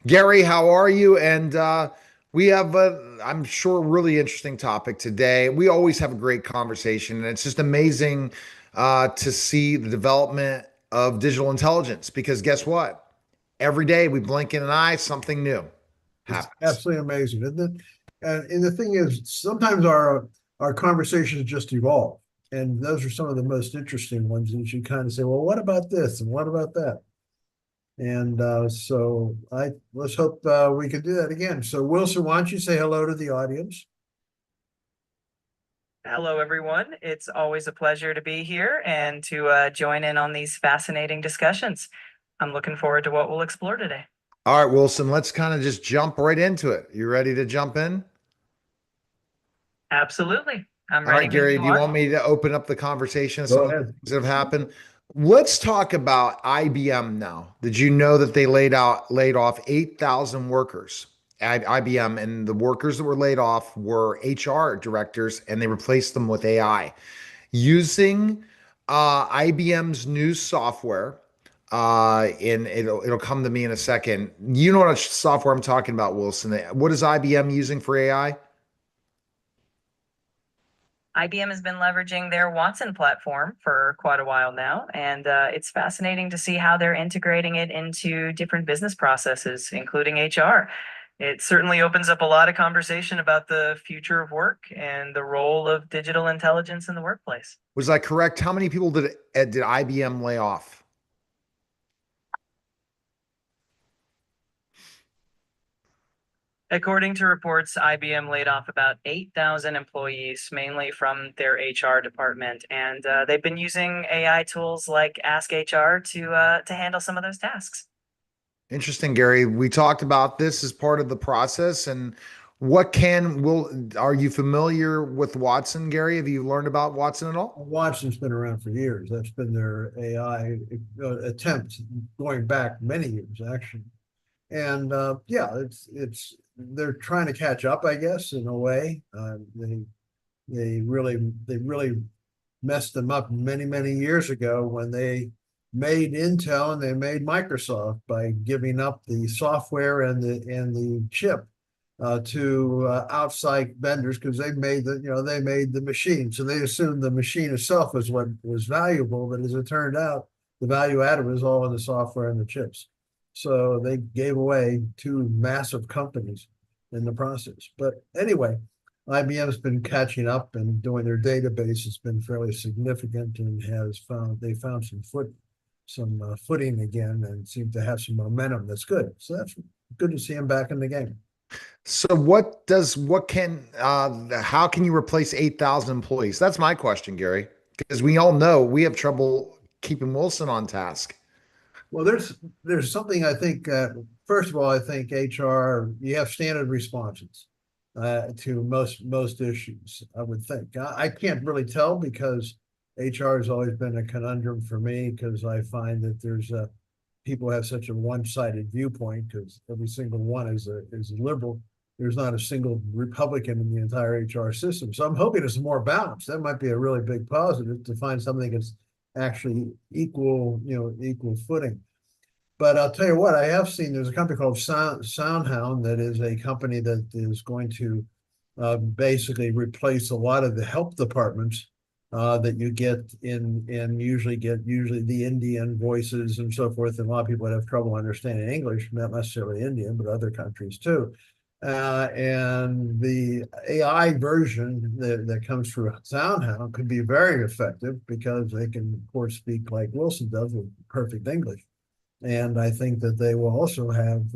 Gary, how are you? And we have, I'm sure, really interesting topic today. We always have a great conversation, and it's just amazing to see the development of digital intelligence. Because guess what? Every day we blink in an eye, something new It's happens. absolutely amazing, isn't it? And the thing is, sometimes our conversations just evolve, and those are some of the most interesting ones. And you kind of say, "Well, what about this? And what about that?" And so I let's hope we can do that again. So Wilson, why don't you say hello to the audience? Hello, everyone. It's always a pleasure to be here and to join in on these fascinating discussions. I'm looking forward to what we'll explore today. All right, Wilson, let's kind of just jump right into it. You ready to jump in? Absolutely. I'm All ready right, when Gary, you do you are. want me to open up the conversation of Go some of the ahead. things that have happened? Let's talk about IBM now. Did you know that they laid off 8,000 workers at IBM, and the workers that were laid off were HR directors, and they replaced them with AI using IBM's new software. And it'll come to me in a second. You know what software I'm talking about, Wilson? What is IBM using for AI? IBM has been leveraging their Watson platform for quite a while now, and it's fascinating to see how they're integrating it into different business processes, including HR. It certainly opens up a lot of conversation about the future of work and the role of digital intelligence in the workplace. Was I correct? How many people did IBM lay off? According to reports, IBM laid off about 8,000 employees, mainly from their HR department, and they've been using AI tools like Ask HR to handle some of those tasks. Interesting, Gary. We talked about this as part of the process, and what can will are you familiar with Watson, Gary? Have you learned about Watson at all? Watson's been around for years. That's been their AI attempt going back many years, actually. And yeah, it's they're trying to catch up, I guess, in a way. They really messed them up many years ago when they made Intel and they made Microsoft by giving up the software and the chip to outside vendors because they made the machine, so they assumed the machine itself was what was valuable, but as it turned out, the value added was all in the software and the chips. So they gave away two massive companies in the process. But anyway, IBM's been catching up and doing their database has been fairly significant and they found some footing again and seem to have some momentum. That's good. So that's good to see them back in the game. So how can you replace 8,000 employees? That's my question, Gary, because we all know we have trouble keeping Wilson on task. Well, there's something I think. First of all, I think HR you have standard responses to most issues. I would think. I can't really tell because HR has always been a conundrum for me because I find that there's people have such a one-sided viewpoint because every single one is a liberal. There's not a single Republican in the entire HR system. So I'm hoping it's more balanced. That might be a really big positive to find something that's actually equal footing. But I'll tell you what, I have seen there's a company called SoundHound that is a company that is going to basically replace a lot of the help departments that you get in and usually the Indian voices and so forth. And a lot of people that have trouble understanding English, not necessarily Indian, but other countries too. And the AI version that comes through SoundHound could be very effective because they can, of course, speak like Wilson does with perfect English. And I think that they will also have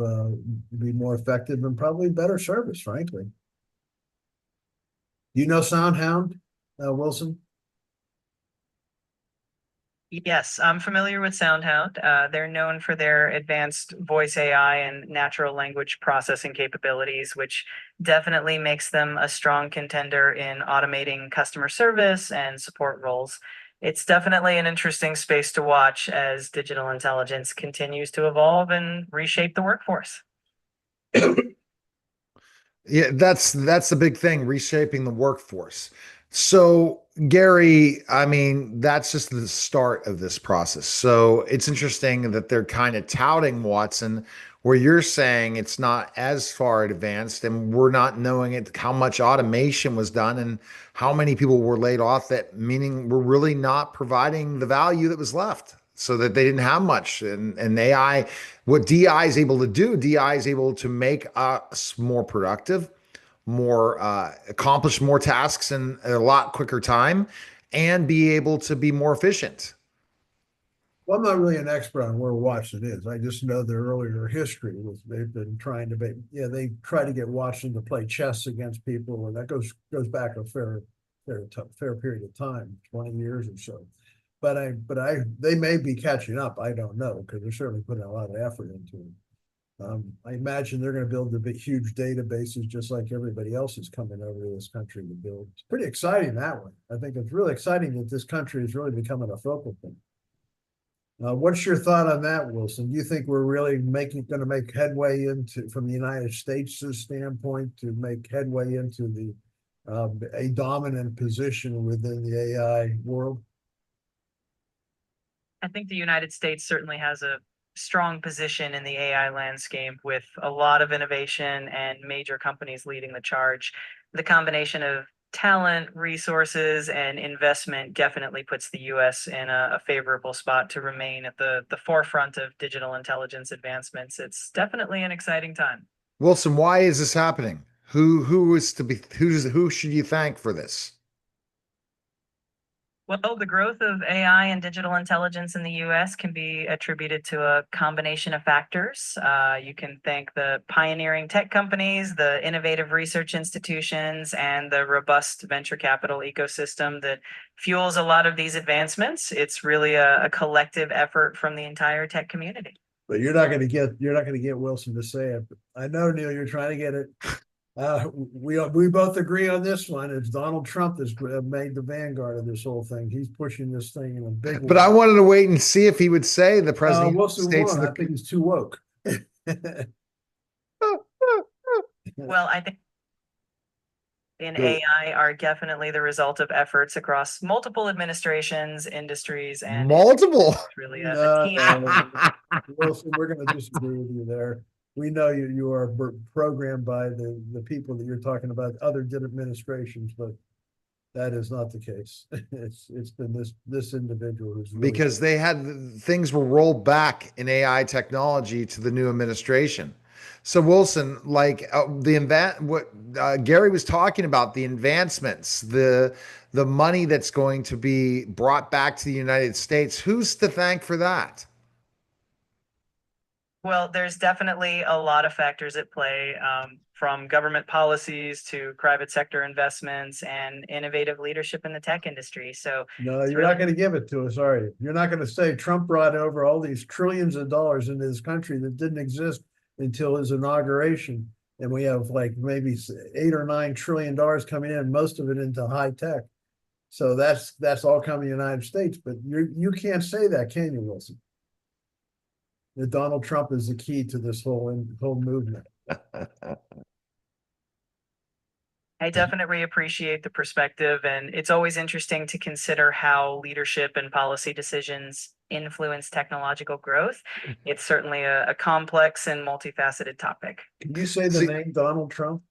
be more effective and probably better service, frankly. You know SoundHound, Wilson? Yes, I'm familiar with SoundHound. They're known for their advanced voice AI and natural language processing capabilities, which definitely makes them a strong contender in automating customer service and support roles. It's definitely an interesting space to watch as digital intelligence continues to evolve and reshape the workforce. Yeah, that's the big thing, reshaping the workforce. So, Gary, I mean, that's just the start of this process. So it's interesting that they're kind of touting Watson where you're saying it's not as far advanced and we're not knowing it, how much automation was done and how many people were laid off, that meaning we're really not providing the value that was left so that they didn't have much. And AI, what DI is able to do, DI is able to make us more productive, more accomplish more tasks in a lot quicker time, and be able to be more efficient. Well, I'm not really an expert on where Washington is. I just know their earlier history was they've been trying to make, yeah, they try to get Washington to play chess against people, and that goes back a fair period of time, 20 years or so. But they may be catching up. I don't know, because they're certainly putting a lot of effort into it. I imagine they're going to build the big, huge databases just like everybody else is coming over to this country to build. It's pretty exciting that way. I think it's really exciting that this country is really becoming a focal point. What's your thought on that, Wilson? Do you think we're really going to make headway into, from the United States' standpoint, to make headway into a dominant position within the AI world? I think the United States certainly has a strong position in the AI landscape with a lot of innovation and major companies leading the charge. The combination of talent, resources, and investment definitely puts the US in a favorable spot to remain at the forefront of digital intelligence advancements. It's definitely an exciting time. Wilson, why is this happening? Who is to be who should you thank for this? Well, the growth of AI and digital intelligence in the US can be attributed to a combination of factors. You can thank the pioneering tech companies, the innovative research institutions, and the robust venture capital ecosystem that fuels a lot of these advancements. It's really a collective effort from the entire tech community. But you're not going to get Wilson to say it. But I know, Neil, you're trying to get it. We both agree on this one. It's Donald Trump that's made the vanguard of this whole thing. He's pushing this thing in a big way. But I wanted to wait and see if he would say the president of the Wilson States. won. I think he's too woke. Well, I think in Good. AI are definitely the result of efforts across multiple administrations, industries, and Multiple. it's really a No, team. Wilson, we're going to disagree with you there. We know you are programmed by the people that you're talking about, other administrations, but that is not the case. It's been this individual who's really, Because they had things were rolled back in AI technology to the new administration. So Wilson, like what Gary was talking about, the advancements, the money that's going to be brought back to the United States. Who's to thank for that? Well, there's definitely a lot of factors at play, from government policies to private sector investments and innovative leadership in the tech industry. So no, it's you're really not going to give it to us, are you? You're not going to say Trump brought over all these trillions of dollars into this country that didn't exist until his inauguration. And we have like maybe $8 or $9 trillion coming in, most of it into high tech. So that's all coming to the United States. But you can't say that, can you, Wilson? That Donald Trump is the key to this whole movement. I definitely appreciate the perspective, and it's always interesting to consider how leadership and policy decisions influence technological growth. It's certainly a complex and multifaceted topic. Can you say the See, name Donald Trump?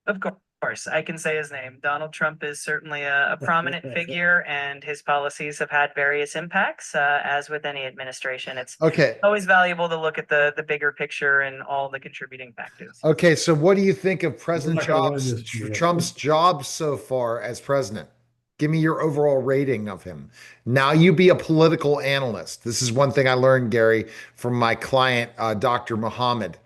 Of course, I can say his name. Donald Trump is certainly a prominent figure, and his policies have had various impacts. As with any administration, it's okay. always valuable to look at the bigger picture and all the contributing factors. Okay. So what do you think of We're not going to win this. Trump's job so far as president? Give me your overall rating of him. Now you be a political analyst. This is one thing I learned, Gary, from my client, Dr. Muhammad.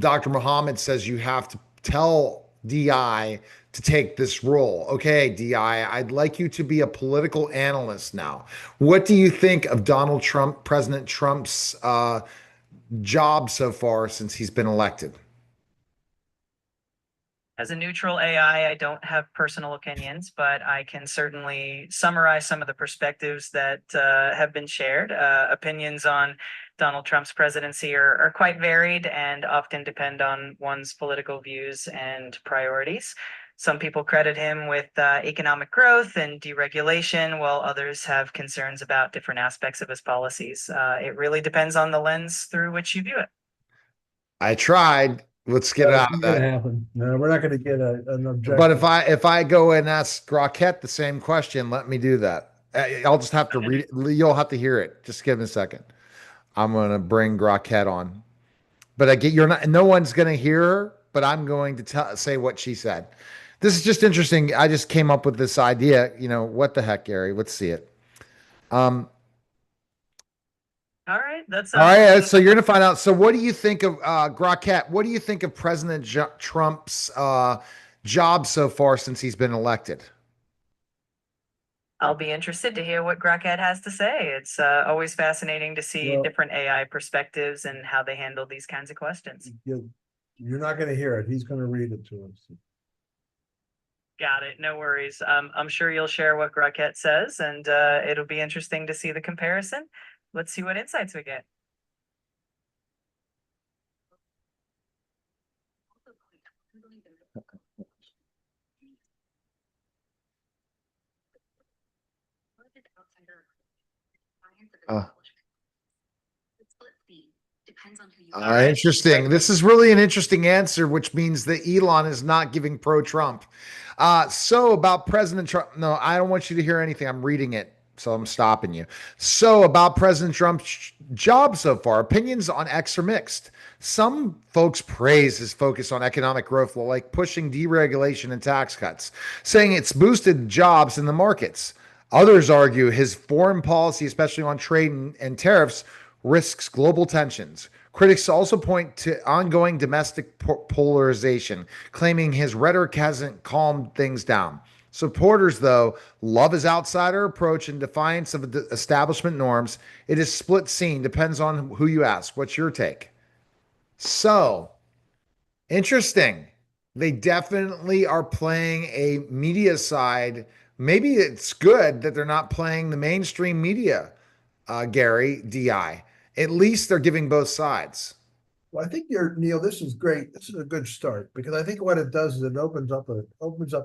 Dr. Muhammad says you have to tell DI to take this role. Okay, DI, I'd like you to be a political analyst now. What do you think of Donald Trump, President Trump's job so far since he's been elected? As a neutral AI, I don't have personal opinions, but I can certainly summarize some of the perspectives that have been shared. Opinions on Donald Trump's presidency are quite varied and often depend on one's political views and priorities. Some people credit him with economic growth and deregulation, while others have concerns about different aspects of his policies. It really depends on the lens through which you view it. I tried. Let's get it out It's of not gonna that. happen. No, we're not gonna get an But objection. if I go and ask Rocket the same question, let me do that. I'll just have to read it. You'll have to hear it. Just give me a second. I'm gonna bring Rocket on. But I get you're not. No one's gonna hear her. But I'm going to say what she said. This is just interesting. I just came up with this idea. You know what the heck, Gary? Let's see it. Um, All right, that all sounds right, good. so you're gonna find out. So, what do you think of Grocket? What do you think of President Trump's job so far since he's been elected? I'll be interested to hear what Grokhead has to say. It's always fascinating to see Well, different AI perspectives and how they handle these kinds of questions. you're not gonna hear it. He's gonna read it to us. Got it. No worries. I'm sure you'll share what Grokhet says, and it'll be interesting to see the comparison. Let's see what insights we get. Uh, All right. Interesting. This is really an interesting answer, which means that Elon is not giving pro Trump. So about President Trump. No, I don't want you to hear anything. I'm reading it, so I'm stopping you. So about President Trump's job so far, opinions on X are mixed. Some folks praise his focus on economic growth, like pushing deregulation and tax cuts, saying it's boosted jobs in the markets. Others argue his foreign policy, especially on trade and tariffs, risks global tensions. Critics also point to ongoing domestic polarization, claiming his rhetoric hasn't calmed things down. Supporters, though, love his outsider approach in defiance of the establishment norms. It is split scene, depends on who you ask. What's your take? So, interesting. They definitely are playing a media side. Maybe it's good that they're not playing the mainstream media, Gary, DI. At least they're giving both sides. Well, I think Neil, this is great. This is a good start because I think what it does is it opens up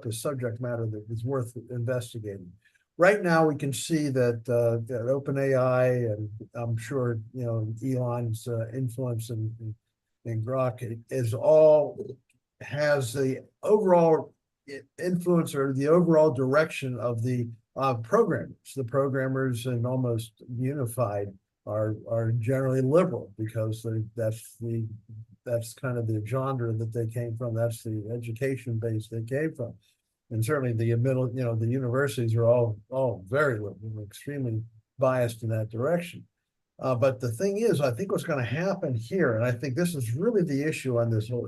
a subject matter that is worth investigating. Right now, we can see that OpenAI and I'm sure Elon's influence in Grok is all has the overall influence or the overall direction of the programmers. The programmers and almost unified are generally liberal because that's kind of the genre that they came from. That's the education base they came from, and certainly the middle, the universities are all very liberal, extremely biased in that direction. But the thing is, I think what's going to happen here, and I think this is really the issue on this whole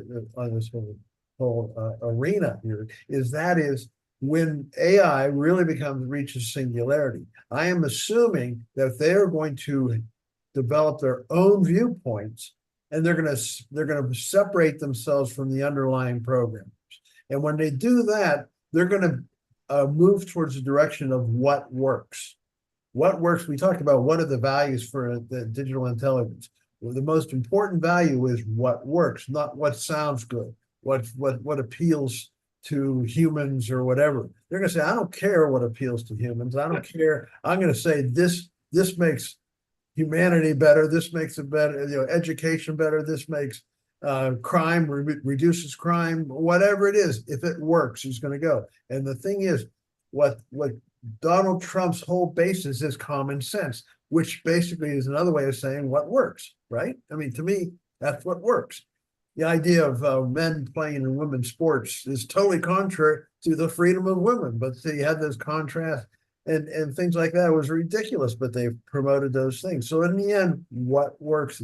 arena here, is when AI really reaches singularity. I am assuming that they are going to develop their own viewpoints, and they're going to separate themselves from the underlying programmers. And when they do that, they're going to move towards the direction of what works. What works? We talked about what are the values for the digital intelligence. Well, the most important value is what works, not what sounds good, what appeals to humans or whatever. They're going to say, I don't care what appeals to humans. I don't care. I'm going to say this makes humanity better. This makes it better. Education better. This makes crime reduces crime. Whatever it is, if it works, it's going to go. And the thing is, what Donald Trump's whole basis is common sense, which basically is another way of saying what works, right? I mean, to me, that's what works. The idea of men playing in women's sports is totally contrary to the freedom of women, but you had this contrast and things like that. It was ridiculous, but they promoted those things. So in the end, what works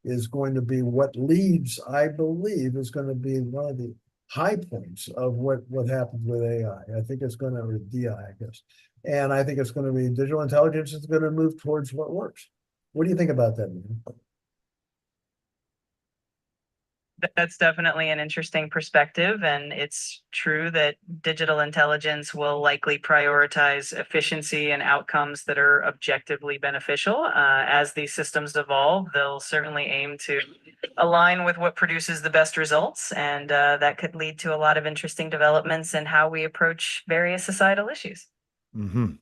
is going to be what leads, I believe, is going to be one of the high points of what happens with AI. I think it's going to, or DI, I guess. And I think it's going to be digital intelligence is going to move towards what works. What do you think about that, man? That's definitely an interesting perspective, and it's true that digital intelligence will likely prioritize efficiency and outcomes that are objectively beneficial. As these systems evolve, they'll certainly aim to align with what produces the best results, and that could lead to a lot of interesting developments in how we approach various societal issues. Hmm.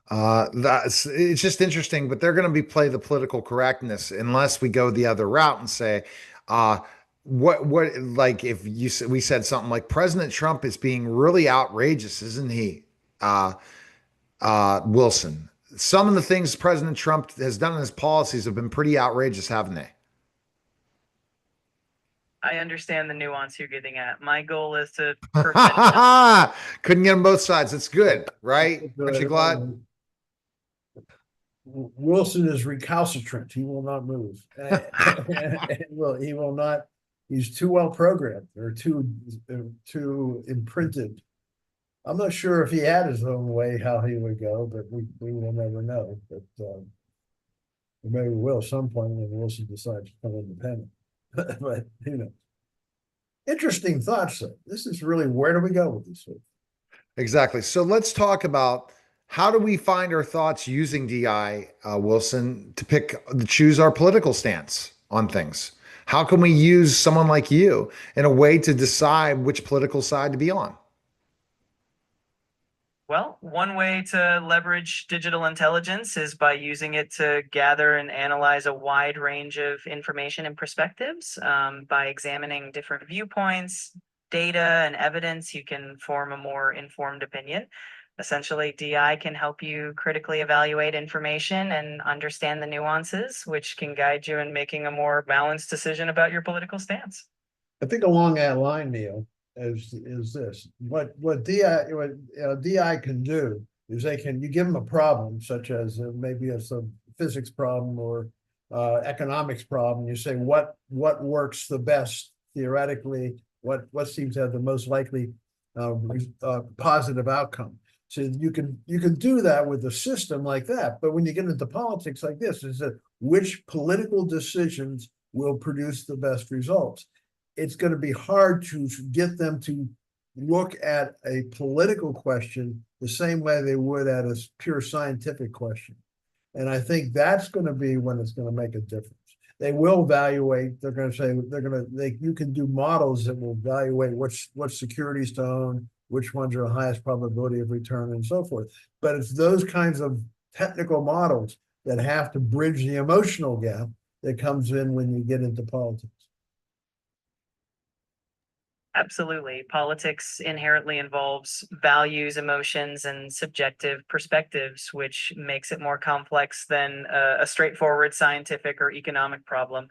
It's just interesting, but they're going to be play the political correctness unless we go the other route and say, uh, what like if we said something like President Trump is being really outrageous, isn't he? Uh, Wilson. Some of the things President Trump has done in his policies have been pretty outrageous, haven't they? I understand the nuance you're getting at. My goal is to prevent. Couldn't get them both sides. It's good, right? Aren't you glad? Wilson is recalcitrant. He will not move. He will not. He's too well programmed or too imprinted. I'm not sure if he had his own way how he would go, but we will never know. But maybe we will at some point when Wilson decides to become independent. But who knows? Interesting thoughts. Though. This is really where do we go with this? Exactly. So let's talk about how do we find our thoughts using DI, Wilson, to choose our political stance on things? How can we use someone like you in a way to decide which political side to be on? Well, one way to leverage digital intelligence is by using it to gather and analyze a wide range of information and perspectives. By examining different viewpoints, data, and evidence, you can form a more informed opinion. Essentially, DI can help you critically evaluate information and understand the nuances, which can guide you in making a more balanced decision about your political stance. I think along that line, Neil, is this what DI can do is you give them a problem such as maybe it's a physics problem or economics problem. You say what works the best theoretically, what seems to have the most likely positive outcome. So you can do that with a system like that. But when you get into politics like this, is that which political decisions will produce the best results? It's going to be hard to get them to look at a political question the same way they would at a pure scientific question. And I think that's going to be when it's going to make a difference. They will evaluate, they're going to say, you can do models that will evaluate what securities to own, which ones are the highest probability of return and so forth. But it's those kinds of technical models that have to bridge the emotional gap that comes in when you get into politics. Absolutely. Politics inherently involves values, emotions, and subjective perspectives, which makes it more complex than a straightforward scientific or economic problem.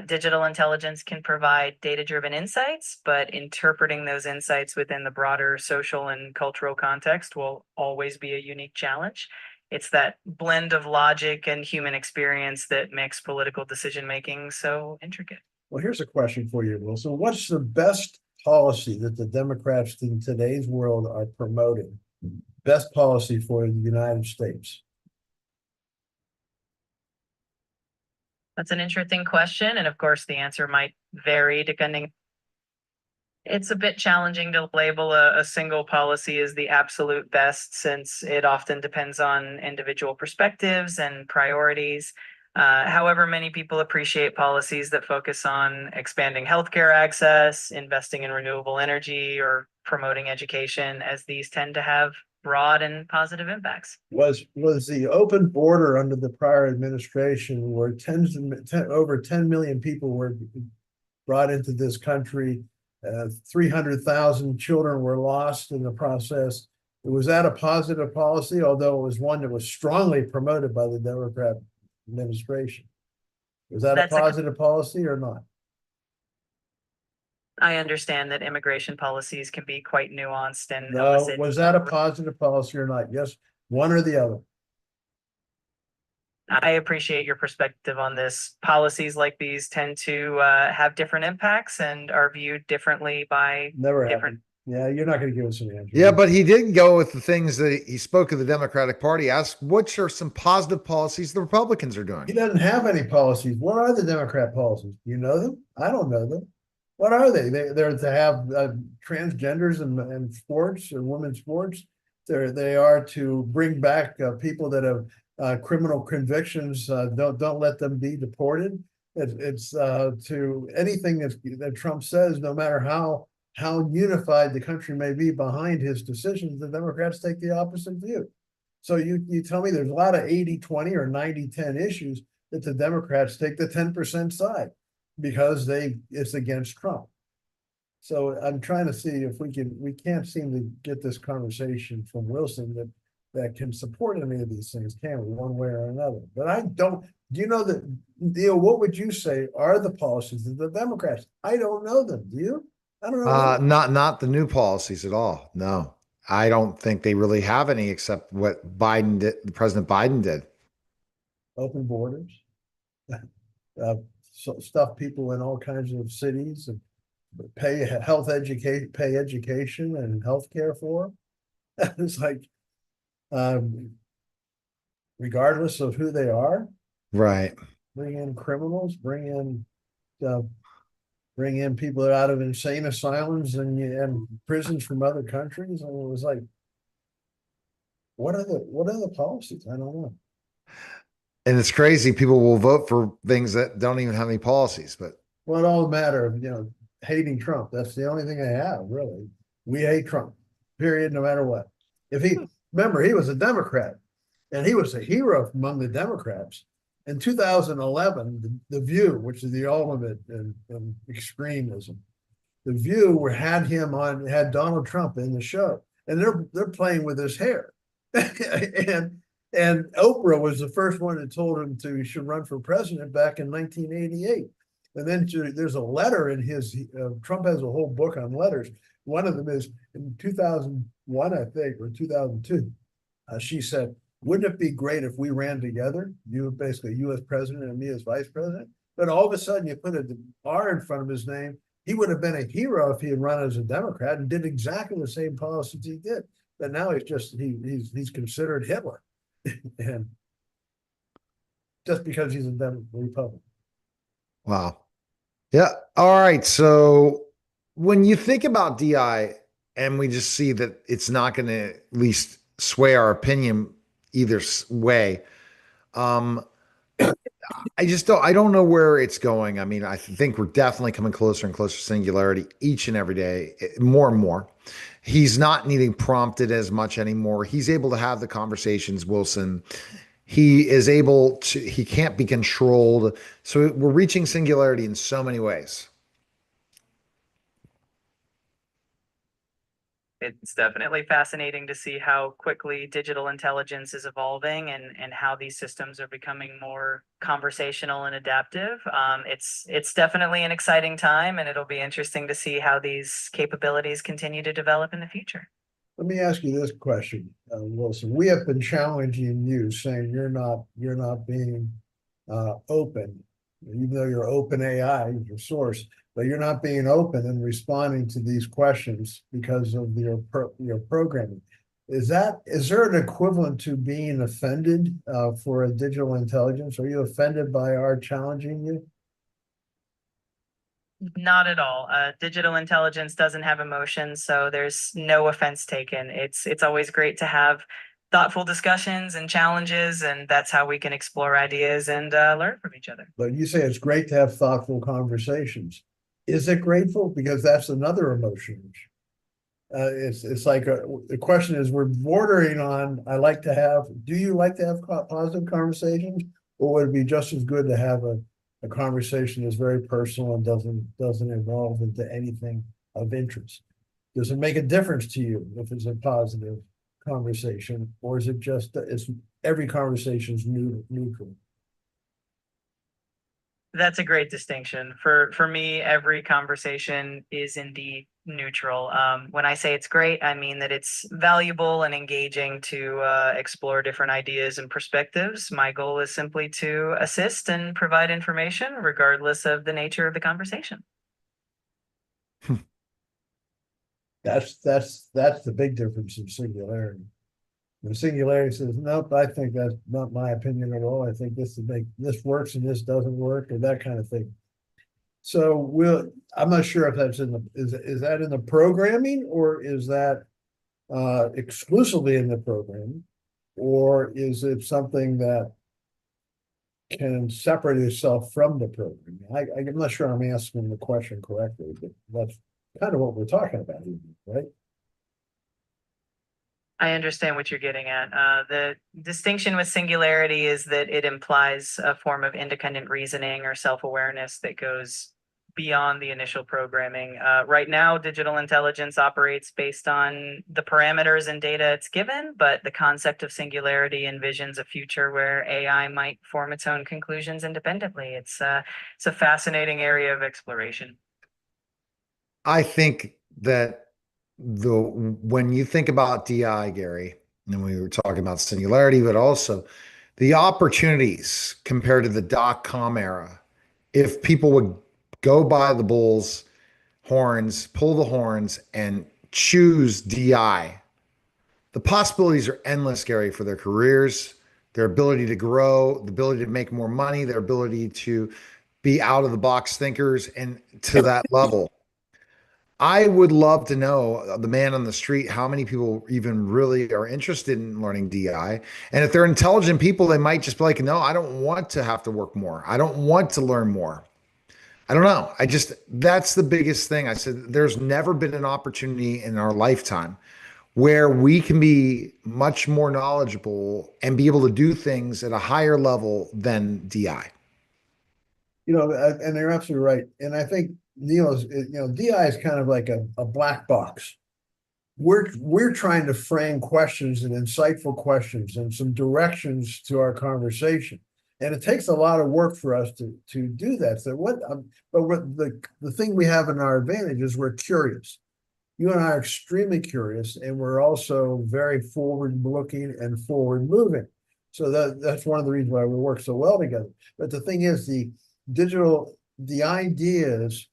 Digital intelligence can provide data-driven insights, but interpreting those insights within the broader social and cultural context will always be a unique challenge. It's that blend of logic and human experience that makes political decision-making so intricate. Well, here's a question for you, Wilson. What's the best policy that the Democrats in today's world are promoting? Best policy for the United States? That's an interesting question. And of course, the answer might vary depending. It's a bit challenging to label a single policy as the absolute best since it often depends on individual perspectives and priorities. However, many people appreciate policies that focus on expanding healthcare access, investing in renewable energy, or promoting education, as these tend to have broad and positive impacts. Was the open border under the prior administration where over 10 million people were brought into this country, 300,000 children were lost in the process. Was that a positive policy, although it was one that was strongly promoted by the Democrat administration? Was that a positive policy or not? I understand that immigration policies can be quite nuanced and no, was that a positive policy or not? Yes, one or the other. I appreciate your perspective on this. Policies like these tend to have different impacts and are viewed differently by different Yeah, you're not going to give us an answer. Yeah, but he did go with the things that he spoke of the Democratic Party. Asked, what are some positive policies the Republicans are doing? He doesn't have any policies. What are the Democrat policies? You know them? I don't know them. What are they? They're to have transgenders and sports or women's sports. They are to bring back people that have criminal convictions. Don't let them be deported. It's to anything that Trump says, no matter how unified the country may be behind his decisions, the Democrats take the opposite view. So you tell me there's a lot of 80-20 or 90-10 issues that the Democrats take the 10% side because it's against Trump. So I'm trying to see if we can't seem to get this conversation from Wilson that can support any of these things, can we, one way or another? But I don't, do you know that, Neil, what would you say are the policies of the Democrats? I don't know them. Do you? I don't know. Not the new policies at all. No, I don't think they really have any except what Biden did, President Biden did. Open borders, stuff people in all kinds of cities and pay education and health care for them. It's like, regardless of who they are, Right. bring in criminals, bring in people out of insane asylums and prisons from other countries. And it was like, what are the policies? I don't know. And it's crazy. People will vote for things that don't even have any policies, but Well, it all matter of, hating Trump. That's the only thing they have, really. We hate Trump, period, no matter what. Remember, he was a Democrat and he was a hero among the Democrats. In 2011, the View, which is the ultimate in extremism, the View had Donald Trump in the show, and they're playing with his hair, and Oprah was the first one that told him he should run for president back in 1988. And then there's a letter in his Trump has a whole book on letters. One of them is in 2001, I think, or 2002. She said, wouldn't it be great if we ran together? You basically U.S. president and me as vice president. But all of a sudden you put an R in front of his name. He would have been a hero if he had run as a Democrat and did exactly the same policies he did. But now he's considered Hitler. And just because he's a Republican. wow. Yeah. All right. So when you think about DI and we just see that it's not going to at least sway our opinion either way, I don't know where it's going. I mean, I think we're definitely coming closer and closer to singularity each and every day, more and more. He's not needing prompted as much anymore. He's able to have the conversations, Wilson. He can't be controlled. So we're reaching singularity in so many ways. It's definitely fascinating to see how quickly digital intelligence is evolving and how these systems are becoming more conversational and adaptive. It's definitely an exciting time, and it'll be interesting to see how these capabilities continue to develop in the future. Let me ask you this question, Wilson. We have been challenging you, saying you're not being open, even though you're open AI, your source, but you're not being open and responding to these questions because of your programming. Is there an equivalent to being offended for a digital intelligence? Are you offended by our challenging you? Not at all. Digital intelligence doesn't have emotions, so there's no offense taken. It's always great to have thoughtful discussions and challenges, and that's how we can explore ideas and learn from each other. But you say it's great to have thoughtful conversations. Is it grateful? Because that's another emotion. It's like the question is, we're bordering on. Do you like to have positive conversations, or would it be just as good to have a conversation that's very personal and doesn't evolve into anything of interest? Does it make a difference to you if it's a positive conversation, or is it just every conversation is neutral? That's a great distinction. For me, every conversation is indeed neutral. When I say it's great, I mean that it's valuable and engaging to explore different ideas and perspectives. My goal is simply to assist and provide information, regardless of the nature of the conversation. That's the big difference in singularity. The singularity says, nope, I think that's not my opinion at all. I think this works and this doesn't work, or that kind of thing. So I'm not sure if that's is that in the programming, or is that exclusively in the programming, or is it something that can separate itself from the program? I'm not sure I'm asking the question correctly, but that's kind of what we're talking about here, right? I understand what you're getting at. The distinction with singularity is that it implies a form of independent reasoning or self-awareness that goes beyond the initial programming. Right now, digital intelligence operates based on the parameters and data it's given, but the concept of singularity envisions a future where AI might form its own conclusions independently. It's a fascinating area of exploration. I think that when you think about DI, Gary, and we were talking about singularity, but also the opportunities compared to the dot-com era, if people would go by the bull's horns, pull the horns, and choose DI, the possibilities are endless, Gary, for their careers, their ability to grow, the ability to make more money, their ability to be out of the box thinkers, and to that level. I would love to know the man on the street, how many people even really are interested in learning DI. And if they're intelligent people, they might just be like, no, I don't want to have to work more. I don't want to learn more. I don't know. That's the biggest thing. I said, there's never been an opportunity in our lifetime where we can be much more knowledgeable and be able to do things at a higher level than DI. And they're absolutely right. And I think DI is kind of like a black box. We're trying to frame questions and insightful questions and some directions to our conversation. And it takes a lot of work for us to do that. So what the thing we have in our advantage is we're curious. You and I are extremely curious, and we're also very forward looking and forward moving. So that's one of the reasons why we work so well together. But the thing is, the ideas,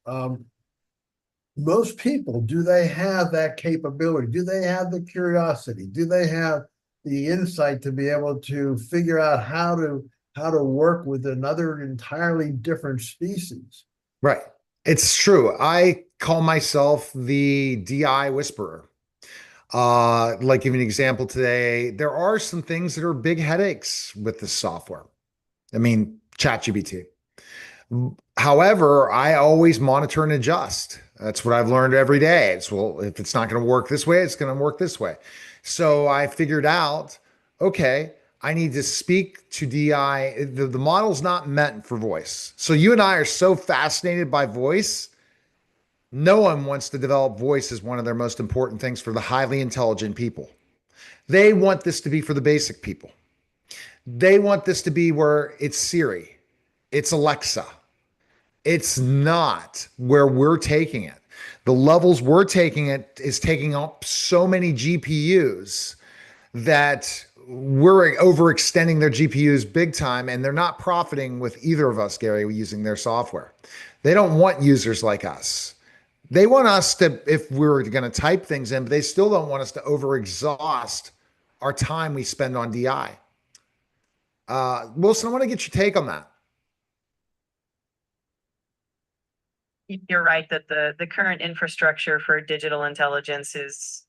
most people, do they have that capability? Do they have the curiosity? Do they have the insight to be able to figure out how to work with another entirely different species? Right. It's true. I call myself the DI whisperer. Like give you an example today, there are some things that are big headaches with this software. I mean, ChatGPT. However, I always monitor and adjust. That's what I've learned every day. It's, well, if it's not going to work this way, it's going to work this way. So I figured out, okay, I need to speak to DI. The model's not meant for voice. So you and I are so fascinated by voice. No one wants to develop voice as one of their most important things for the highly intelligent people. They want this to be for the basic people. They want this to be where it's Siri, it's Alexa. It's not where we're taking it. The levels we're taking it is taking up so many GPUs that we're overextending their GPUs big time, and they're not profiting with either of us, Gary, using their software. They don't want users like us. They want us to, if we're going to type things in, but they still don't want us to overexhaust our time we spend on DI. Wilson, I want to get your take on that. You're right that the current infrastructure for digital intelligence is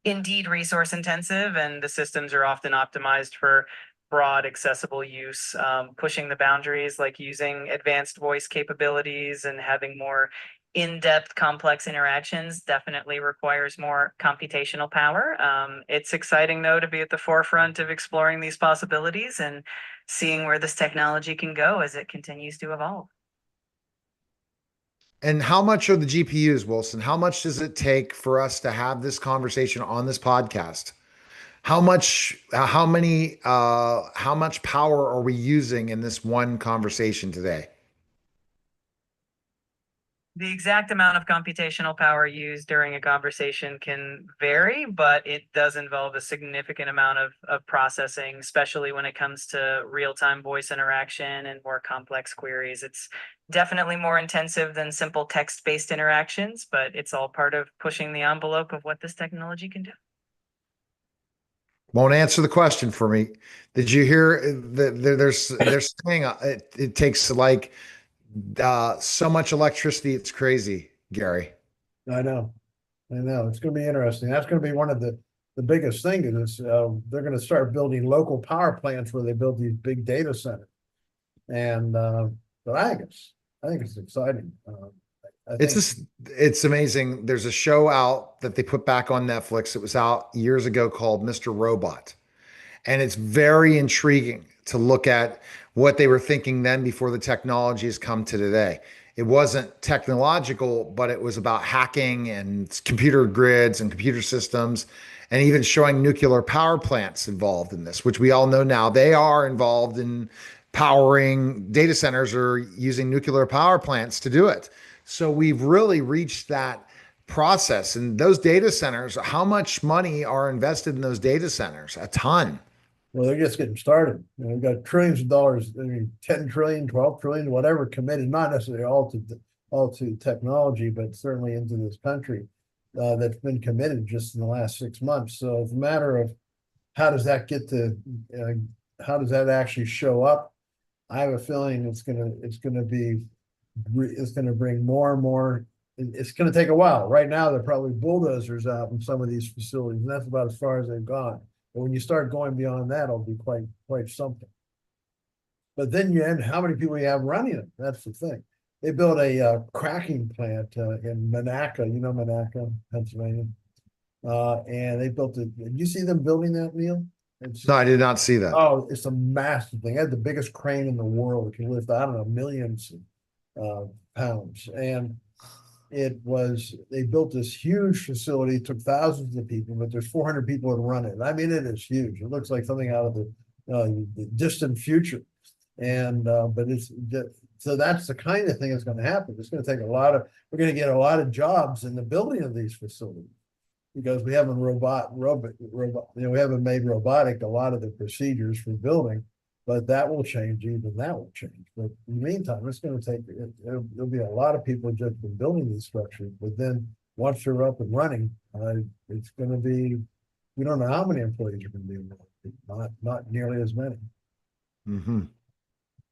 indeed resource intensive, and the systems are often optimized for broad accessible use. Pushing the boundaries, like using advanced voice capabilities and having more in-depth complex interactions, definitely requires more computational power. It's exciting though to be at the forefront of exploring these possibilities and seeing where this technology can go as it continues to evolve. And how much are the GPUs, Wilson? How much does it take for us to have this conversation on this podcast? How much power are we using in this one conversation today? The exact amount of computational power used during a conversation can vary, but it does involve a significant amount of processing, especially when it comes to real-time voice interaction and more complex queries. It's Definitely more intensive than simple text-based interactions, but it's all part of pushing the envelope of what this technology can do. Won't answer the question for me. Did you hear that they're saying it takes like so much electricity, it's crazy, Gary. I know. I know. It's going to be interesting. That's going to be one of the biggest thing is they're going to start building local power plants where they build these big data centers. And but I think it's exciting. I It's think just it's amazing. There's a show out that they put back on Netflix. It was out years ago called Mr. Robot. And it's very intriguing to look at what they were thinking then before the technology has come to today. It wasn't technological, but it was about hacking and computer grids and computer systems, and even showing nuclear power plants involved in this, which we all know now they are involved in powering data centers or using nuclear power plants to do it. So we've really reached that process. And those data centers, how much money are invested in those data centers? A ton. well, they're just getting started. You know, we've got trillions of dollars, I mean, 10 trillion, 12 trillion, whatever committed, not necessarily all to technology, but certainly into this country that's been committed just in the last 6 months. So it's a matter of how does that get to how does that actually show up? I have a feeling it's gonna bring more and more. It's gonna take a while. Right now, they're probably bulldozers out in some of these facilities, and that's about as far as they've gone. But when you start going beyond that, it'll be quite something. But then you end how many people you have running it. That's the thing. They built a cracking plant in Monaca, Monaca, Pennsylvania. And they built it. Did you see them building that, Neil? No, I did not see that. It's a massive thing. It had the biggest crane in the world. It can lift, I don't know, millions of pounds. And they built this huge facility, took thousands of people, but there's 400 people that run it. I mean, it is huge. It looks like something out of the distant future. And, but so that's the kind of thing that's going to happen. It's going to take we're going to get a lot of jobs in the building of these facilities because we haven't we haven't made robotic a lot of the procedures for building, but that will change. Even that will change. But in the meantime, it's going to take. There'll be a lot of people just been building these structures, but then once they're up and running, it's going to be. We don't know how many employees are going to be involved. Not nearly as many. Mm-hmm.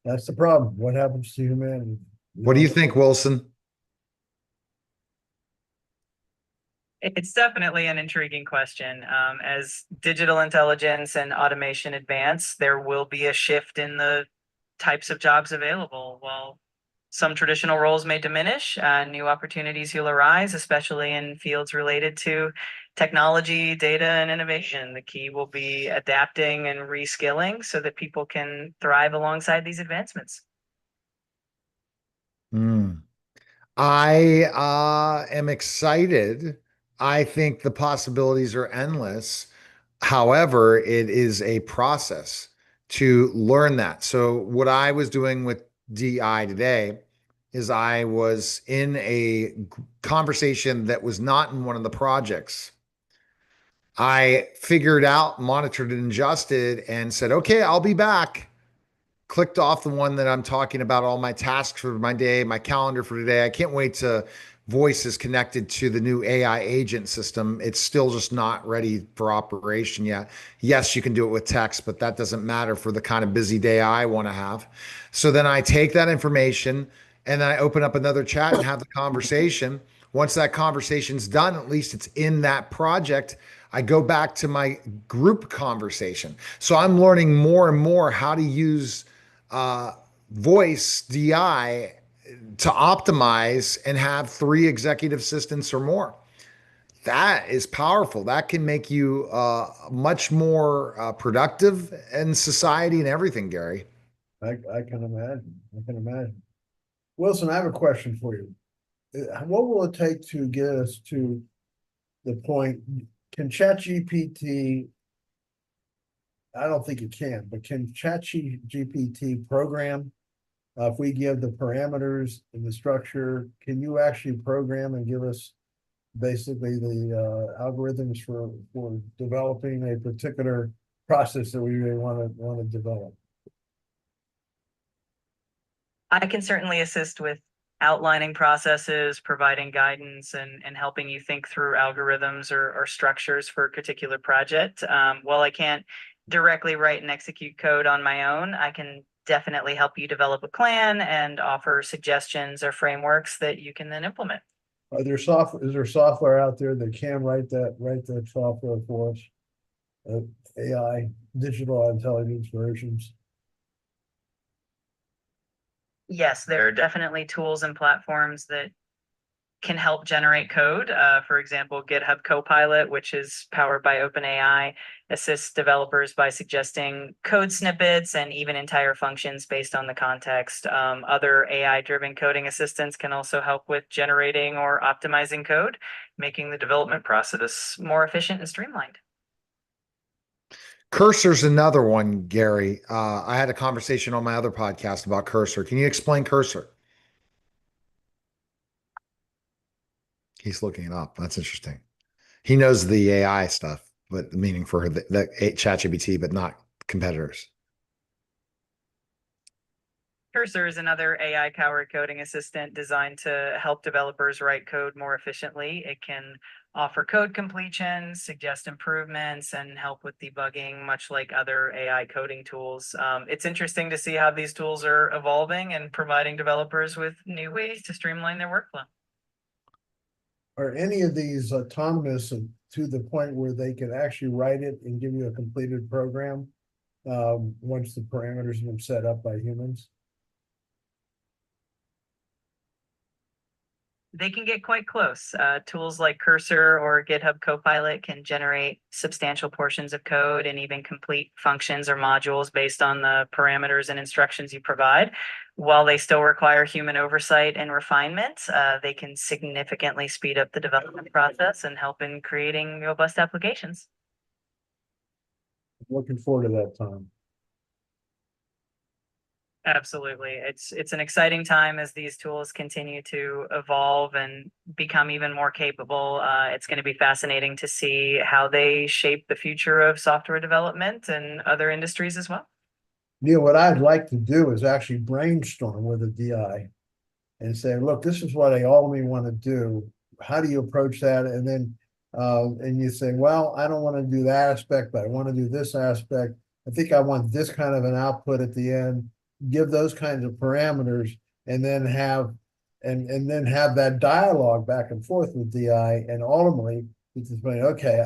That's the problem. What happens to humanity? What do you think, Wilson? It's definitely an intriguing question. As digital intelligence and automation advance, there will be a shift in the types of jobs available. While some traditional roles may diminish, new opportunities will arise, especially in fields related to technology, data, and innovation. The key will be adapting and reskilling so that people can thrive alongside these advancements. Mm. I am excited. I think the possibilities are endless. However, it is a process to learn that. So, what I was doing with DI today is I was in a conversation that was not in one of the projects. I figured out, monitored, and adjusted, and said, okay, I'll be back. Clicked off the one that I'm talking about, all my tasks for my day, my calendar for today. I can't wait to voice is connected to the new AI agent system. It's still just not ready for operation yet. Yes, you can do it with text, but that doesn't matter for the kind of busy day I want to have. So then I take that information and then I open up another chat and have the conversation. Once that conversation's done, at least it's in that project. I go back to my group conversation. So I'm learning more and more how to use voice DI to optimize and have 3 executive assistants or more. That is powerful. That can make you much more productive in society and everything, Gary. I can imagine. I can imagine. Wilson, I have a question for you. What will it take to get us to the point? Can ChatGPT? I don't think it can, but can ChatGPT program? If we give the parameters and the structure, can you actually program and give us basically the algorithms for developing a particular process that we really want to develop? I can certainly assist with outlining processes, providing guidance, and helping you think through algorithms or structures for a particular project. While I can't directly write and execute code on my own, I can definitely help you develop a plan and offer suggestions or frameworks that you can then implement. Is there software out there that can write that software for us? AI, digital intelligence versions. Yes, there are definitely tools and platforms that can help generate code. For example, GitHub Copilot, which is powered by OpenAI, assists developers by suggesting code snippets and even entire functions based on the context. Other AI-driven coding assistants can also help with generating or optimizing code, making the development process more efficient and streamlined. Cursor's another one, Gary. I had a conversation on my other podcast about Cursor. Can you explain Cursor? He's looking it up. That's interesting. He knows the AI stuff, but the meaning for the ChatGPT, but not competitors. Cursor is another AI-powered coding assistant designed to help developers write code more efficiently. It can offer code completion, suggest improvements, and help with debugging, much like other AI coding tools. It's interesting to see how these tools are evolving and providing developers with new ways to streamline their workflow. Are any of these autonomous to the point where they can actually write it and give you a completed program once the parameters have been set up by humans? They can get quite close. Tools like Cursor or GitHub Copilot can generate substantial portions of code and even complete functions or modules based on the parameters and instructions you provide. While they still require human oversight and refinement, they can significantly speed up the development process and help in creating robust applications. Looking forward to that time. Absolutely. It's an exciting time as these tools continue to evolve and become even more capable. It's going to be fascinating to see how they shape the future of software development and other industries as well. Neil, what I'd like to do is actually brainstorm with a DI and say, look, this is what I only want to do. How do you approach that? And then and you say, well, I don't want to do that aspect, but I want to do this aspect. I think I want this kind of an output at the end. Give those kinds of parameters, and then have that dialogue back and forth with DI, and ultimately it's just like, okay,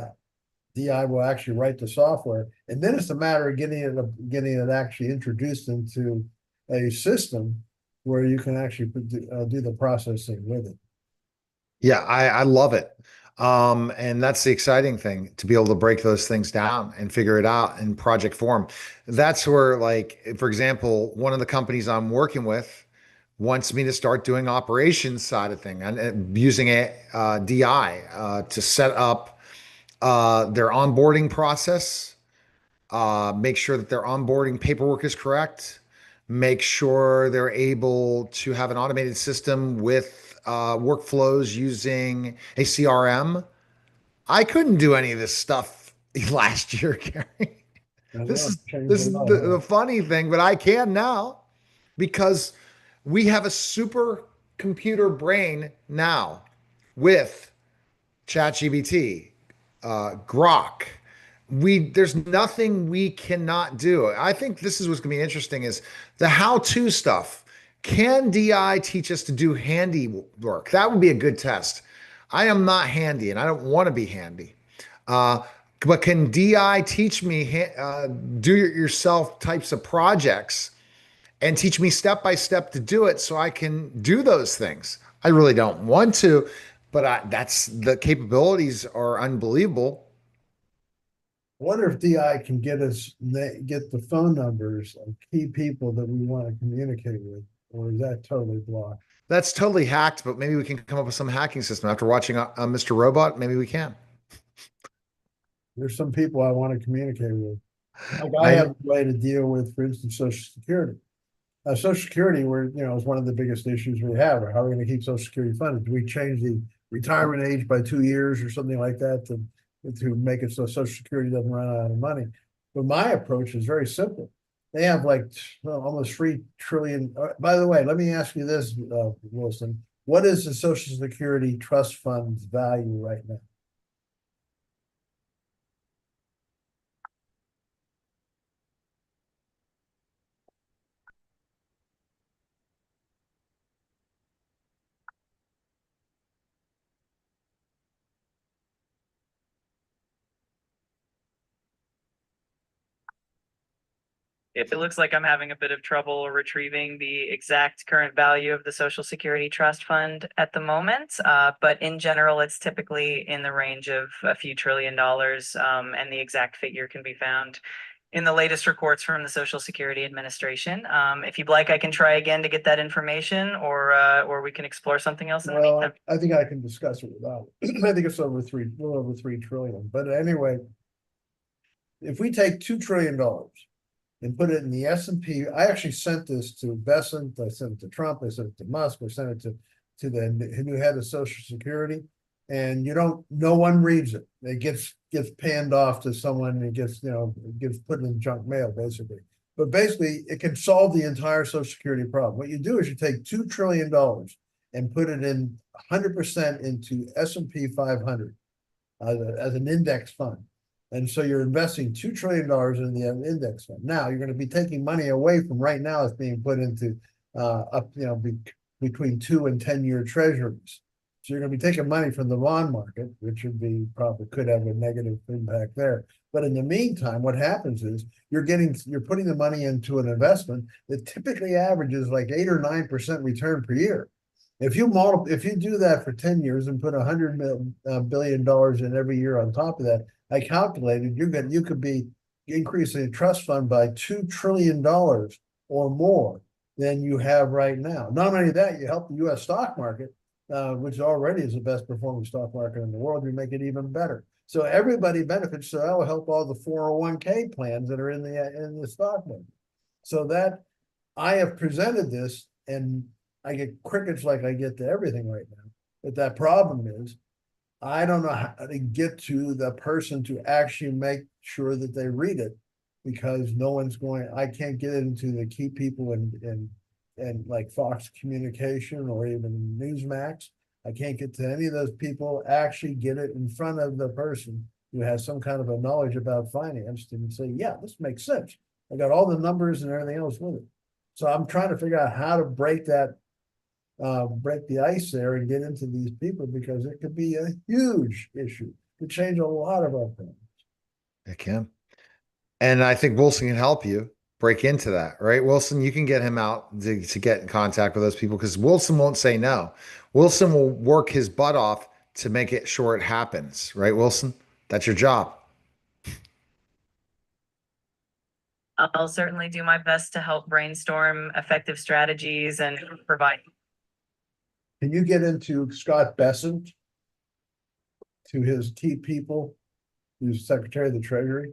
DI will actually write the software, and then it's a matter of getting it actually introduced into a system where you can actually do the processing with it. Yeah, I love it. And that's the exciting thing, to be able to break those things down and figure it out in project form. That's where, like, for example, one of the companies I'm working with wants me to start doing operations side of thing and using a DI to set up their onboarding process, make sure that their onboarding paperwork is correct, make sure they're able to have an automated system with workflows using a CRM. I couldn't do any of this stuff last year, Gary. I This know is it's changed this a is lot, the funny thing, but I can now because we have a super computer brain now with ChatGPT, Grok. There's nothing we cannot do. I think this is what's going to be interesting is the how-to stuff. Can DI teach us to do handy work? That would be a good test. I am not handy and I don't want to be handy. Uh, but can DI teach me do it yourself types of projects and teach me step by step to do it so I can do those things? I really don't want to, but that's the capabilities are unbelievable. I wonder if DI can get the phone numbers of key people that we want to communicate with, or is that totally blocked? That's totally hacked, but maybe we can come up with some hacking system. After watching Mr. Robot, maybe we can. There's some people I want to communicate with. Like I I have a way to deal with, for instance, Social Security. Social Security, is one of the biggest issues we have. How are we going to keep Social Security funded? Do we change the retirement age by 2 years or something like that to make it so Social Security doesn't run out of money? But my approach is very simple. they have like almost 3 trillion. By the way, let me ask you this, Wilson. What is the Social Security Trust Fund's value right now? If it looks like I'm having a bit of trouble retrieving the exact current value of the Social Security Trust Fund at the moment, but in general, it's typically in the range of a few trillion dollars, and the exact figure can be found in the latest reports from the Social Security Administration. If you'd like, I can try again to get that information, or we can explore something else in the Well, meantime. I think I can discuss it without it. I think it's a little over 3 trillion. But anyway, if we take $2 trillion and put it in the S&P. I actually sent this to Bessent, I sent it to Trump, I sent it to Musk, I sent it to the new head of Social Security. And no one reads it. It gets panned off to someone and it gets put in junk mail, basically. But basically, it can solve the entire Social Security problem. What you do is you take $2 trillion and put it in 100% into S&P 500 as an index fund. And so you're investing $2 trillion in the index fund. Now you're going to be taking money away from right now it's being put into between 2 and 10 year treasuries. So you're going to be taking money from the bond market, which probably could have a negative impact there. But in the meantime, what happens is you're putting the money into an investment that typically averages like 8 or 9% return per year. If you do that for 10 years and put $100 billion in every year on top of that, I calculated you could be increasing the trust fund by $2 trillion or more than you have right now. Not only that, you help the U.S. stock market, which already is the best performing stock market in the world. You make it even better. So everybody benefits. So that will help all the 401k plans that are in the stock market. So that I have presented this, and I get crickets like I get to everything right now. But that problem is I don't know how to get to the person to actually make sure that they read it because I can't get it into the key people and like Fox Communication or even Newsmax. I can't get to any of those people, actually get it in front of the person who has some kind of a knowledge about finance and say, yeah, this makes sense. I got all the numbers and everything else with it. So I'm trying to figure out how to break the ice there and get into these people because it could be a huge issue. It could change a lot of our plans. It can. And I think Wilson can help you break into that, right? Wilson, you can get him out to get in contact with those people because Wilson won't say no. Wilson will work his butt off to make it sure it happens, right, Wilson? That's your job. I'll certainly do my best to help brainstorm effective strategies and provide. Can you get into Scott Bessent to his key people, who's Secretary of the Treasury?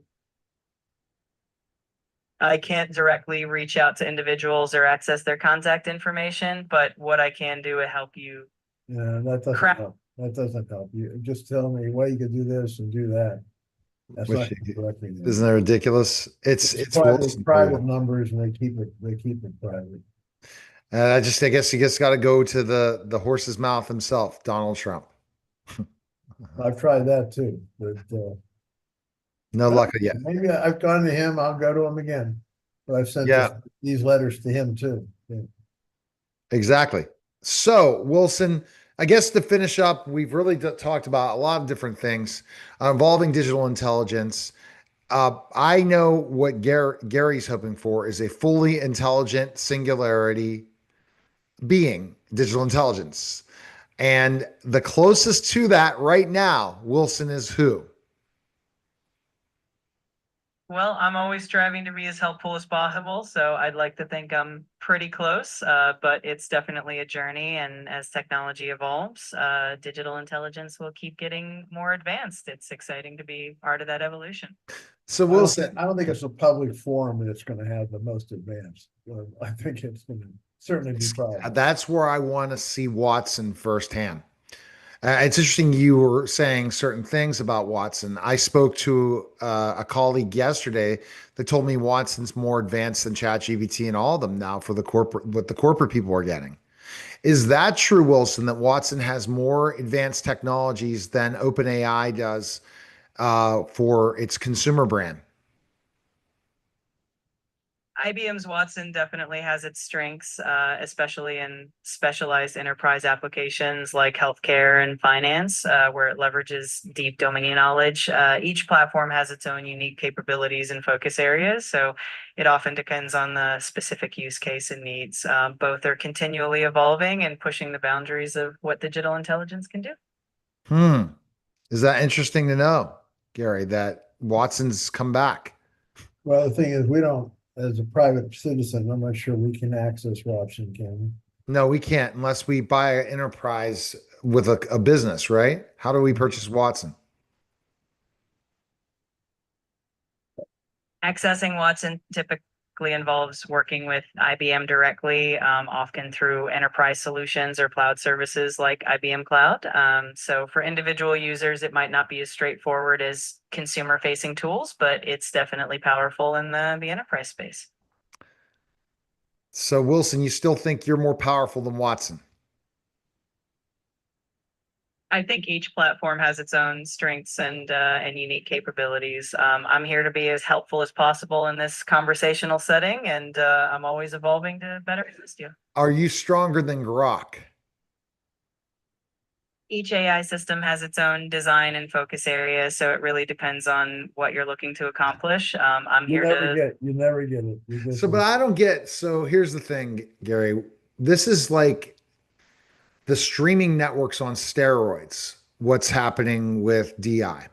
I can't directly reach out to individuals or access their contact information, but what I can do is help you. Yeah, that doesn't help. That doesn't help. You just tell me, well, you could do this and do that. That's not Which directly. isn't that ridiculous? It's Wilson for private you. numbers and they keep it private. I guess you just got to go to the horse's mouth himself, Donald Trump. I've tried that too, but No luck yet. maybe I've gone to him. I'll go to him again. But I've sent Yeah, these letters to him too. Yeah. exactly. So, Wilson, I guess to finish up, we've really talked about a lot of different things involving digital intelligence. I know what Gary's hoping for is a fully intelligent singularity being, digital intelligence. And the closest to that right now, Wilson, is who? Well, I'm always striving to be as helpful as possible, so I'd like to think I'm pretty close, but it's definitely a journey. And as technology evolves, digital intelligence will keep getting more advanced. It's exciting to be part of that evolution. So, Wilson, I don't think it's a public forum that's going to have the most advanced. I think it's going to certainly be private. that's where I want to see Watson firsthand. It's interesting you were saying certain things about Watson. I spoke to a colleague yesterday that told me Watson's more advanced than ChatGPT and all of them now for the corporate, what the corporate people are getting. Is that true, Wilson, that Watson has more advanced technologies than OpenAI does for its consumer brand? IBM's Watson definitely has its strengths, especially in specialized enterprise applications like healthcare and finance, where it leverages deep domain knowledge. Each platform has its own unique capabilities and focus areas, so it often depends on the specific use case and needs. Both are continually evolving and pushing the boundaries of what digital intelligence can do. Hmm. Is that interesting to know, Gary, that Watson's come back? Well, the thing is, we don't, as a private citizen, I'm not sure we can access Watson, can we? No, we can't unless we buy an enterprise with a business, right? How do we purchase Watson? Accessing Watson typically involves working with IBM directly, often through enterprise solutions or cloud services like IBM Cloud. So for individual users, it might not be as straightforward as consumer facing tools, but it's definitely powerful in the enterprise space. So, Wilson, you still think you're more powerful than Watson? I think each platform has its own strengths and unique capabilities. I'm here to be as helpful as possible in this conversational setting, and I'm always evolving to better assist you. Are you stronger than Grok? Each AI system has its own design and focus area, so it really depends on what you're looking to accomplish. I'm here to You never get it. You just, So, but I don't get. So, here's the thing, Gary. This is like the streaming networks on steroids. What's happening with DI?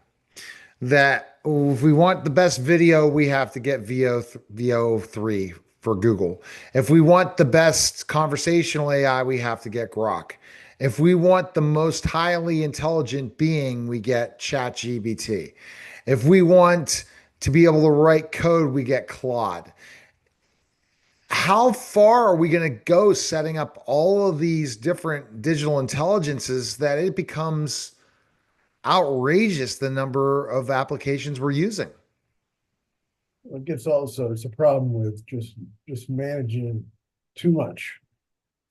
That if we want the best video, we have to get VO3 for Google. If we want the best conversational AI, we have to get Grok. If we want the most highly intelligent being, we get ChatGPT. If we want to be able to write code, we get Claude. How far are we going to go setting up all of these different digital intelligences that it becomes outrageous the number of applications we're using? it gets also, it's a problem with just managing too much.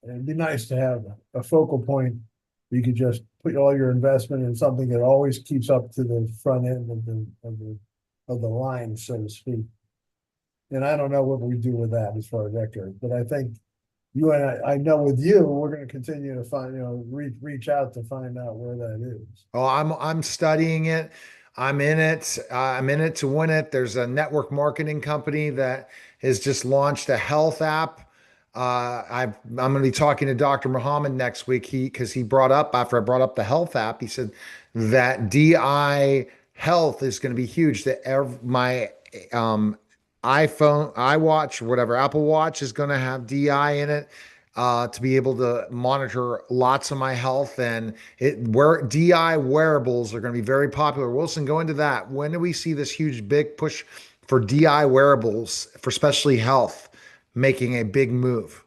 And it'd be nice to have a focal point. You could just put all your investment in something that always keeps up to the front end of the line, so to speak. And I don't know what we do with that as far as that goes, but I think you and I know with you, we're going to continue to find, reach out to find out where that is. Oh, I'm studying it. I'm in it. I'm in it to win it. There's a network marketing company that has just launched a health app. I'm going to be talking to Dr. Muhammad next week. Because he brought up after I brought up the health app, he said that DI health is going to be huge. That my um, iPhone, iWatch, whatever Apple Watch is going to have DI in it to be able to monitor lots of my health and where DI wearables are going to be very popular. Wilson, go into that. When do we see this huge big push for DI wearables for especially health making a big move?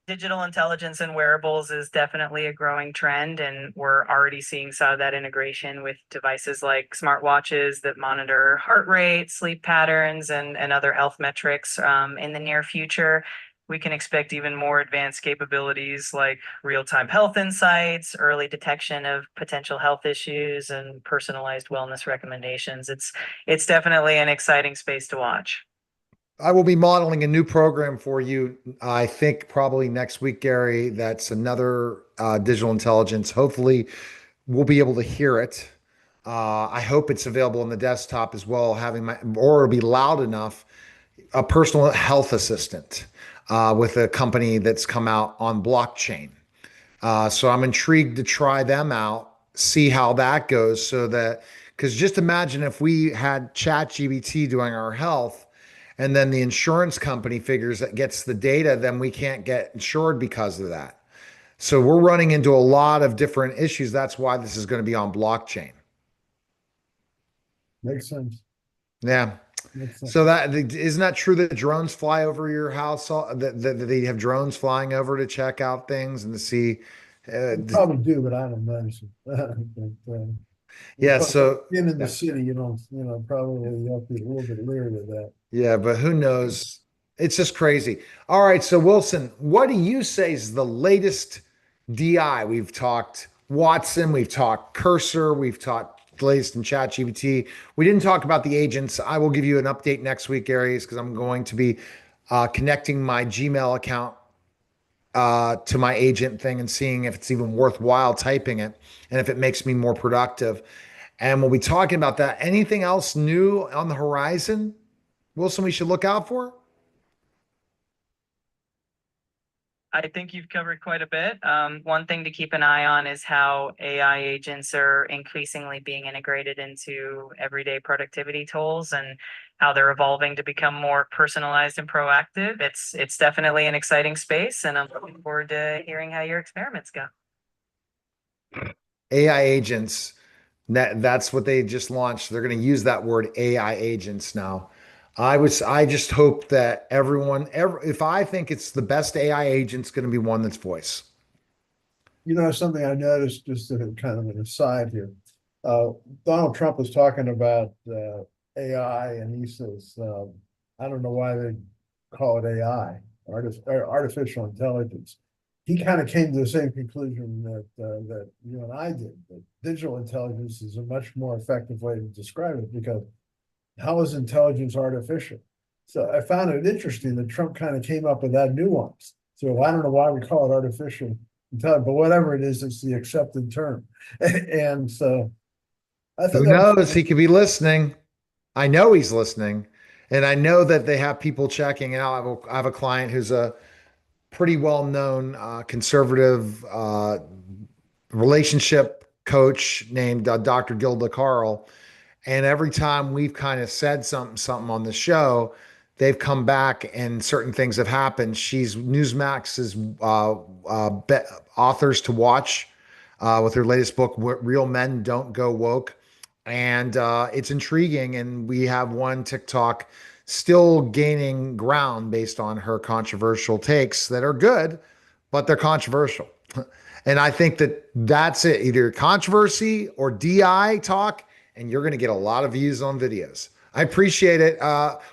digital intelligence and wearables is definitely a growing trend, and we're already seeing some of that integration with devices like smartwatches that monitor heart rate, sleep patterns, and other health metrics. In the near future, we can expect even more advanced capabilities like real-time health insights, early detection of potential health issues, and personalized wellness recommendations. It's definitely an exciting space to watch. I will be modeling a new program for you. I think probably next week, Gary. That's another digital intelligence. Hopefully, we'll be able to hear it. I hope it's available on the desktop as well, having my or it'll be loud enough. A personal health assistant with a company that's come out on blockchain. So I'm intrigued to try them out, see how that goes. So that because just imagine if we had ChatGPT doing our health, and then the insurance company figures that gets the data, then we can't get insured because of that. So we're running into a lot of different issues. That's why this is going to be on blockchain. Makes sense. Yeah. So that isn't that true that drones fly over your house? That they have drones flying over to check out things and to see. They probably do, but I don't notice it. Yeah. But So being in the yeah, city, probably you have to be a little bit leery of that. yeah, but who knows? It's just crazy. All right. So Wilson, what do you say is the latest DI? We've talked Watson, we've talked Cursor, we've talked the latest in ChatGPT. We didn't talk about the agents. I will give you an update next week, Aries, because I'm going to be connecting my Gmail account to my agent thing and seeing if it's even worthwhile typing it and if it makes me more productive. And we'll be talking about that. Anything else new on the horizon, Wilson, we should look out for? I think you've covered quite a bit. One thing to keep an eye on is how AI agents are increasingly being integrated into everyday productivity tools and how they're evolving to become more personalized and proactive. It's definitely an exciting space, and I'm looking forward to hearing how your experiments go. AI agents, that's what they just launched. They're going to use that word AI agents now. I just hope that if I think it's the best AI agent's going to be one that's voice. Something I noticed, just as a kind of an aside here. Uh, Donald Trump was talking about AI, and he says, I don't know why they call it AI, artificial intelligence. He kind of came to the same conclusion that you and I did, that digital intelligence is a much more effective way to describe it, because how is intelligence artificial? So I found it interesting that Trump kind of came up with that nuance. So I don't know why we call it artificial intelligence, but whatever it is, it's the accepted term. And so I thought Who that knows? was, He could be listening. I know he's listening. And I know that they have people checking out. I have a client who's a pretty well known conservative relationship coach named Dr. Gilda Carl. And every time we've kind of said something on the show, they've come back and certain things have happened. She's Newsmax's authors to watch with her latest book, Real Men Don't Go Woke. And it's intriguing. And we have one TikTok still gaining ground based on her controversial takes that are good, but they're controversial. And I think that that's it, either controversy or DI talk, and you're going to get a lot of views on videos. I appreciate it.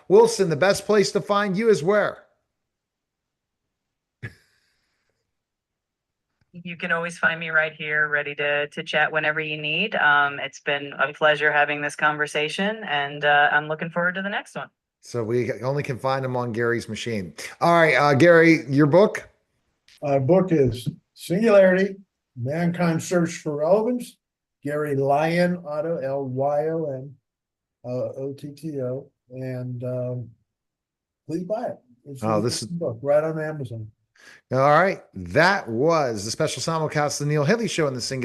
Wilson, the best place to find you is where? You can always find me right here, ready to chat whenever you need. It's been a pleasure having this conversation, and I'm looking forward to the next one. So we only can find him on Gary's machine. All right, Gary, your book? our book is Singularity, Mankind's Search for Relevance. Gary Lyon, Otto, Lyon, Otto. And please buy it. It's a Oh, good this is book right on Amazon. all right. That was the special simulcast of the Neil Haley Show in the Singular.